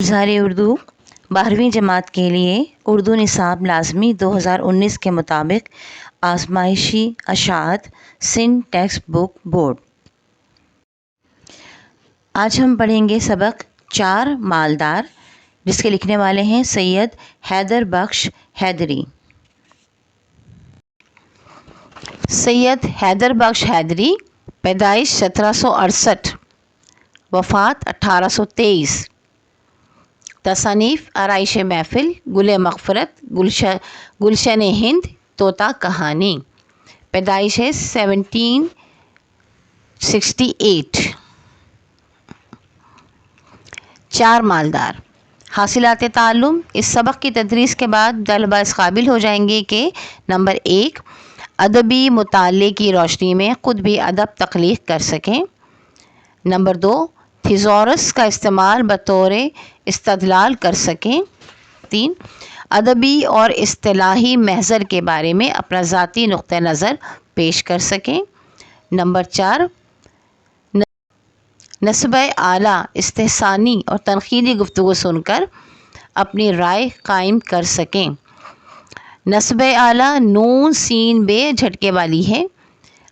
ابزار اردو 12ویں جماعت کے لیے اردو نصاب لازمی 2019 کے مطابق آزمائشی اشاعت سندھ ٹیکسٹ بک بورڈ۔ آج ہم پڑھیں گے سبق 4 مالدار، جس کے لکھنے والے ہیں سید حیدر بخش حیدری۔ سید حیدر بخش حیدری، پیدائش 1768، وفات 1823۔ تصانیف: آرائش محفل، گل مغفرت، گلشن ہند، طوطا کہانی۔ پیدائش ہے 1768۔ 4 مالدار۔ حاصلات تعلم: اس سبق کی تدریس کے بعد طلبہ اس قابل ہو جائیں گے کہ نمبر 1، ادبی مطالعے کی روشنی میں خود بھی ادب تخلیق کر سکیں۔ نمبر 2، تھیزورس کا استعمال بطور استدلال کر سکیں۔ 3، ادبی اور اصطلاحی محضر کے بارے میں اپنا ذاتی نقطہ نظر پیش کر سکیں۔ نمبر 4، نسبِ اعلیٰ استحسانی اور تنقیدی گفتگو سن کر اپنی رائے قائم کر سکیں۔ نسبِ اعلیٰ نون سین بے جھٹکے والی ہے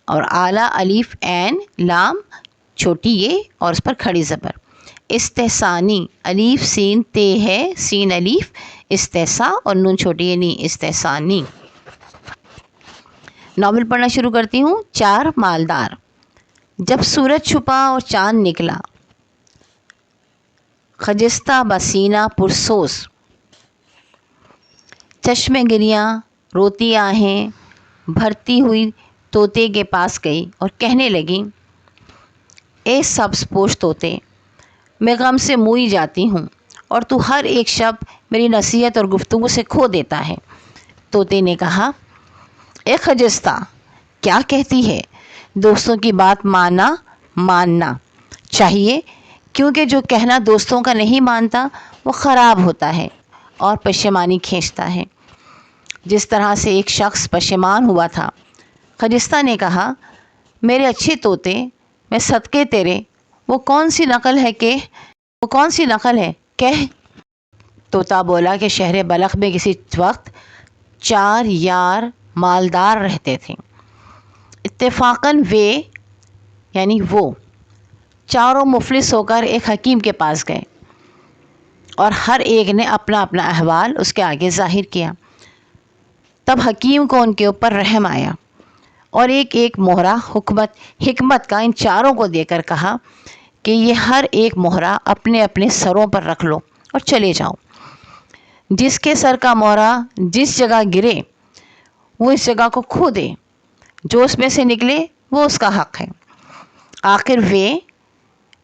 اور اعلیٰ الف عین لام چھوٹی یہ اور اس پر کھڑی زبر۔ استحسانی الف سین تے ہے، سین الف استحسا اور نون چھوٹی یعنی استحسانی۔ ناول پڑھنا شروع کرتی ہوں۔ 4 مالدار۔ جب سورج چھپا اور چاند نکلا، خجستہ بسینہ پرسوز، چشم گریاں روتی آہیں بھرتی ہوئی طوطے کے پاس گئی اور کہنے لگی، اے سبز پوش طوطے، میں غم سے موئی جاتی ہوں اور تو ہر ایک شب میری نصیحت اور گفتگو سے کھو دیتا ہے۔ طوطے نے کہا، اے خجستہ، کیا کہتی ہے؟ دوستوں کی بات ماننا چاہیے، کیونکہ جو کہنا دوستوں کا نہیں مانتا وہ خراب ہوتا ہے اور پشیمانی کھینچتا ہے، جس طرح سے ایک شخص پشیمان ہوا تھا۔ خجستہ نے کہا، میرے اچھے طوطے، میں صدقے تیرے، وہ کون سی نقل ہے کہہ۔ طوطا بولا کہ شہر بلخ میں کسی وقت 4 یار مالدار رہتے تھے۔ اتفاقاً یعنی وہ چاروں مفلس ہو کر ایک حکیم کے پاس گئے اور ہر ایک نے اپنا اپنا احوال اس کے آگے ظاہر کیا۔ تب حکیم کو ان کے اوپر رحم آیا اور ایک مہرہ حکمت کا ان چاروں کو دے کر کہا کہ یہ ہر ایک مہرہ اپنے اپنے سروں پر رکھ لو اور چلے جاؤ۔ جس کے سر کا مہرہ جس جگہ گرے وہ اس جگہ کو کھو دے، جو اس میں سے نکلے وہ اس کا حق ہے۔ آخر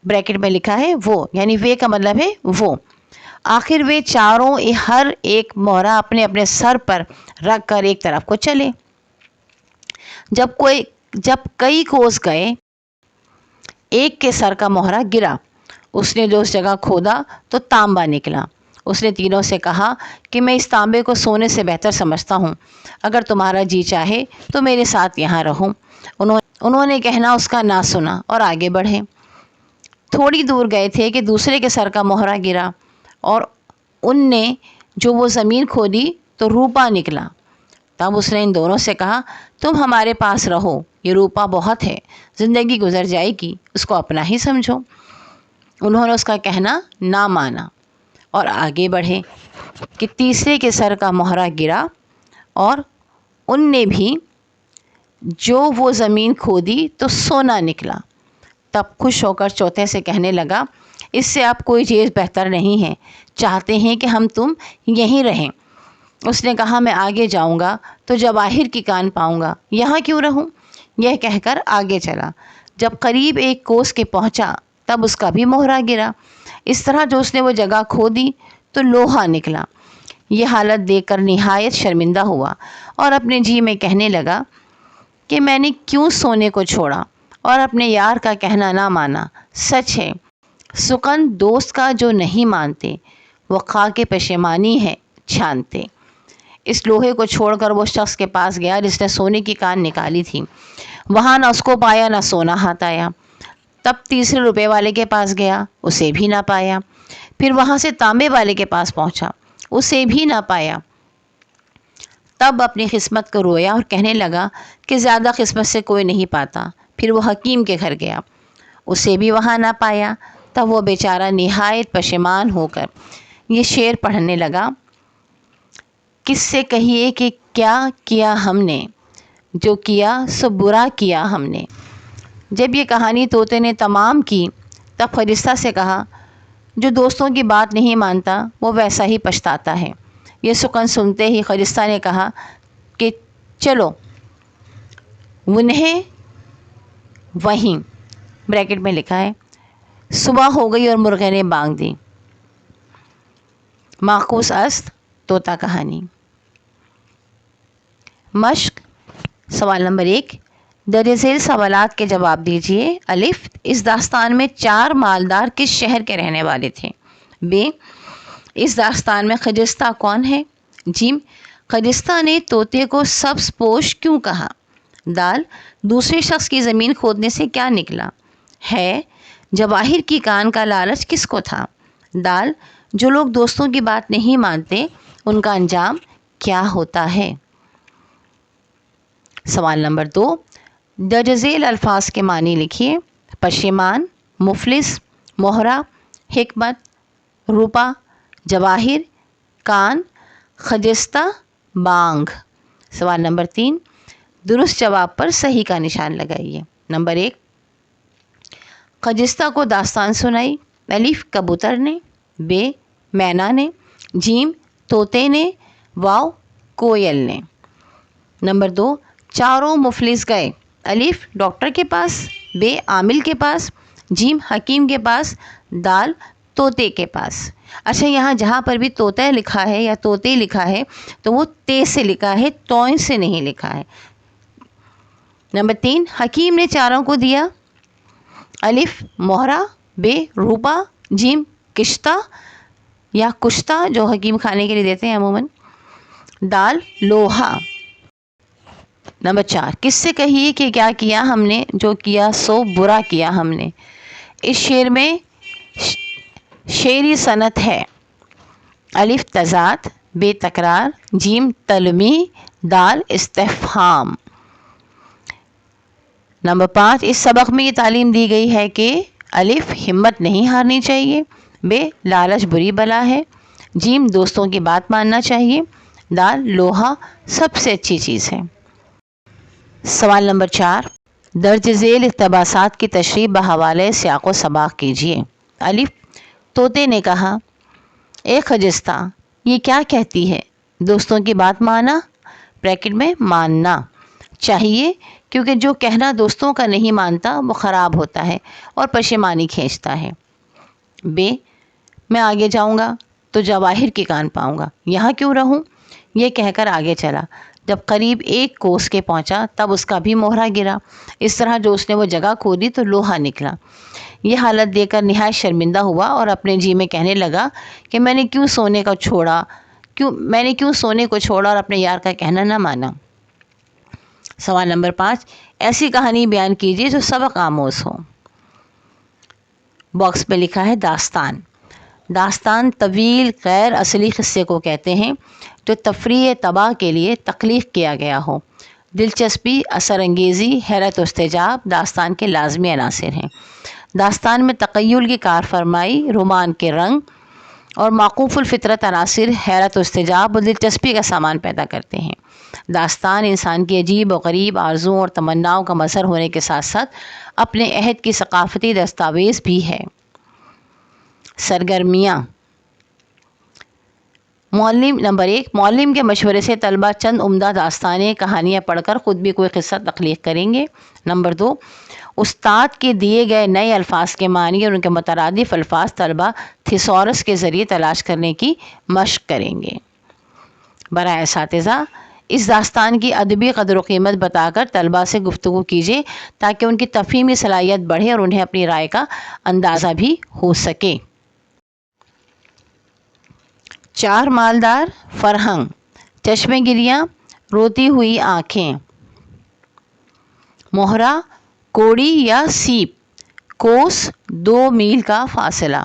بریکٹ میں لکھا ہے وہ، یعنی کا مطلب ہے وہ۔ آخر چاروں ہر ایک مہرہ اپنے اپنے سر پر رکھ کر ایک طرف کو چلے۔ جب کئی کوس گئے، ایک کے سر کا مہرہ گرا، اس نے جو اس جگہ کھودا تو تانبا نکلا۔ اس نے تینوں سے کہا کہ میں اس تانبے کو سونے سے بہتر سمجھتا ہوں، اگر تمہارا جی چاہے تو میرے ساتھ یہاں رہو۔ انہوں نے کہنا اس کا نہ سنا اور آگے بڑھے۔ تھوڑی دور گئے تھے کہ دوسرے کے سر کا مہرہ گرا اور ان نے جو وہ زمین کھودی تو روپا نکلا۔ تب اس نے ان دونوں سے کہا، تم ہمارے پاس رہو، یہ روپا بہت ہے، زندگی گزر جائے گی، اس کو اپنا ہی سمجھو۔ انہوں نے اس کا کہنا نہ مانا اور آگے بڑھے کہ تیسرے کے سر کا مہرہ گرا اور ان نے بھی جو وہ زمین کھودی تو سونا نکلا۔ تب خوش ہو کر چوتھے سے کہنے لگا، اس سے اب کوئی چیز بہتر نہیں ہے، چاہتے ہیں کہ ہم تم یہیں رہیں۔ اس نے کہا، میں آگے جاؤں گا تو جواہر کی کان پاؤں گا، یہاں کیوں رہوں؟ یہ کہہ کر آگے چلا۔ جب قریب ایک کوس کے پہنچا تب اس کا بھی مہرہ گرا۔ اس طرح جو اس نے وہ جگہ کھودی تو لوہا نکلا۔ یہ حالت دیکھ کر نہایت شرمندہ ہوا اور اپنے جی میں کہنے لگا کہ میں نے کیوں سونے کو چھوڑا اور اپنے یار کا کہنا نہ مانا۔ سچ ہے، سخن دوست کا جو نہیں مانتے وہ خاک پشیمانی ہے چھانتے۔ اس لوہے کو چھوڑ کر وہ شخص کے پاس گیا جس نے سونے کی کان نکالی تھی۔ وہاں نہ اس کو پایا نہ سونا ہاتھ آیا۔ تب تیسرے روپے والے کے پاس گیا، اسے بھی نہ پایا۔ پھر وہاں سے تانبے والے کے پاس پہنچا، اسے بھی نہ پایا۔ تب اپنی قسمت کو رویا اور کہنے لگا کہ زیادہ قسمت سے کوئی نہیں پاتا۔ پھر وہ حکیم کے گھر گیا، اسے بھی وہاں نہ پایا۔ تب وہ بیچارہ نہایت پشیمان ہو کر یہ شعر پڑھنے لگا: کس سے کہیے کہ کیا کیا ہم نے، جو کیا سو برا کیا ہم نے۔ جب یہ کہانی طوطے نے تمام کی تب خجستہ سے کہا: جو دوستوں کی بات نہیں مانتا وہ ویسا ہی پچھتاتا ہے۔ یہ سخن سنتے ہی خجستہ نے کہا کہ چلو انہیں وہیں، بریکٹ میں لکھا ہے، صبح ہو گئی اور مرغے نے بانگ دی۔ معکوس است طوطا کہانی۔ مشق سوال نمبر 1، درج ذیل سوالات کے جواب دیجیے۔ الف، اس داستان میں 4 مالدار کس شہر کے رہنے والے تھے؟ ب، اس داستان میں خجستہ کون ہے؟ ج، خجستہ نے طوطے کو سبز پوش کیوں کہا؟ دال، دوسرے شخص کی زمین کھودنے سے کیا نکلا؟ ہے، جواہر کی کان کا لالچ کس کو تھا؟ دال، جو لوگ دوستوں کی بات نہیں مانتے ان کا انجام کیا ہوتا ہے؟ سوال نمبر 2، درج ذیل الفاظ کے معنی لکھیے۔ پشیمان، مفلس، مہرہ، حکمت، روپا، جواہر، کان، خجستہ، بانگ۔ سوال نمبر 3، درست جواب پر صحیح کا نشان لگائیے۔ نمبر 1، خجستہ کو داستان سنائی۔ الف، کبوتر نے۔ ب، مینا نے۔ جیم، طوطے نے۔ واو، کوئل نے۔ نمبر 2، چاروں مفلس گئے۔ الف، ڈاکٹر کے پاس۔ ب، عامل کے پاس۔ جیم، حکیم کے پاس۔ دال، طوطے کے پاس۔ اچھا، یہاں جہاں پر بھی طوطا لکھا ہے یا طوطے لکھا ہے تو وہ تے سے لکھا ہے، توئیں سے نہیں لکھا ہے۔ نمبر 3، حکیم نے چاروں کو دیا۔ الف، مہرہ۔ ب، روپا۔ جیم، کشتہ یا کشتہ جو حکیم کھانے کے لیے دیتے ہیں عموماً۔ دال، لوہا۔ نمبر 4، کس سے کہیے کہ کیا کیا ہم نے، جو کیا سو برا کیا ہم نے۔ اس شعر میں شعری صنعت ہے۔ الف، تضاد۔ ب، تکرار۔ جیم، تلمیح۔ دال، استفہام۔ نمبر 5، اس سبق میں یہ تعلیم دی گئی ہے کہ الف، ہمت نہیں ہارنی چاہیے۔ ب، لالچ بری بلا ہے۔ جیم، دوستوں کی بات ماننا چاہیے۔ دال، لوہا سب سے اچھی چیز ہے۔ سوال نمبر 4، درج ذیل اقتباسات کی تشریح بحوالہ سیاق و سباق کیجیے۔ الف، طوطے نے کہا: اے خجستہ، یہ کیا کہتی ہے؟ دوستوں کی بات مانا، بریکٹ میں ماننا چاہیے، کیونکہ جو کہنا دوستوں کا نہیں مانتا وہ خراب ہوتا ہے اور پشیمانی کھینچتا ہے۔ ب، میں آگے جاؤں گا تو جواہر کی کان پاؤں گا، یہاں کیوں رہوں؟ یہ کہہ کر آگے چلا۔ جب قریب 1 کوس کے پہنچا تب اس کا بھی مہرہ گرا۔ اس طرح جو اس نے وہ جگہ کھودی تو لوہا نکلا۔ یہ حالت دیکھ کر نہایت شرمندہ ہوا اور اپنے جی میں کہنے لگا کہ میں نے کیوں سونے کو چھوڑا اور اپنے یار کا کہنا نہ مانا۔ سوال نمبر 5، ایسی کہانی بیان کیجیے جو سبق آموز ہو۔ باکس پہ لکھا ہے داستان۔ داستان طویل غیر اصلی قصے کو کہتے ہیں جو تفریح طبع کے لیے تخلیق کیا گیا ہو۔ دلچسپی، اثر انگیزی، حیرت و استعجاب داستان کے لازمی عناصر ہیں۔ داستان میں تخیل کی کار فرمائی، رومان کے رنگ اور معقوف الفطرت عناصر حیرت و استعجاب اور دلچسپی کا سامان پیدا کرتے ہیں۔ داستان انسان کی عجیب و غریب آرزوؤں اور تمناؤں کا مظہر ہونے کے ساتھ ساتھ اپنے عہد کی ثقافتی دستاویز بھی ہے۔ سرگرمیاں۔ نمبر 1، معلم کے مشورے سے طلبہ چند عمدہ داستانیں کہانیاں پڑھ کر خود بھی کوئی قصہ تخلیق کریں گے۔ نمبر 2، استاد کے دیے گئے نئے الفاظ کے معنی اور ان کے مترادف الفاظ طلبہ تھیسورس کے ذریعے تلاش کرنے کی مشق کریں گے۔ برائے اساتذہ، اس داستان کی ادبی قدر و قیمت بتا کر طلبہ سے گفتگو کیجیے تاکہ ان کی تفہیمی صلاحیت بڑھے اور انہیں اپنی رائے کا اندازہ بھی ہو سکے۔ 4 مالدار فرہنگ، چشمے گریاں، روتی ہوئی آنکھیں۔ مہرہ، کوڑی یا سیپ، کوس 2 میل کا فاصلہ۔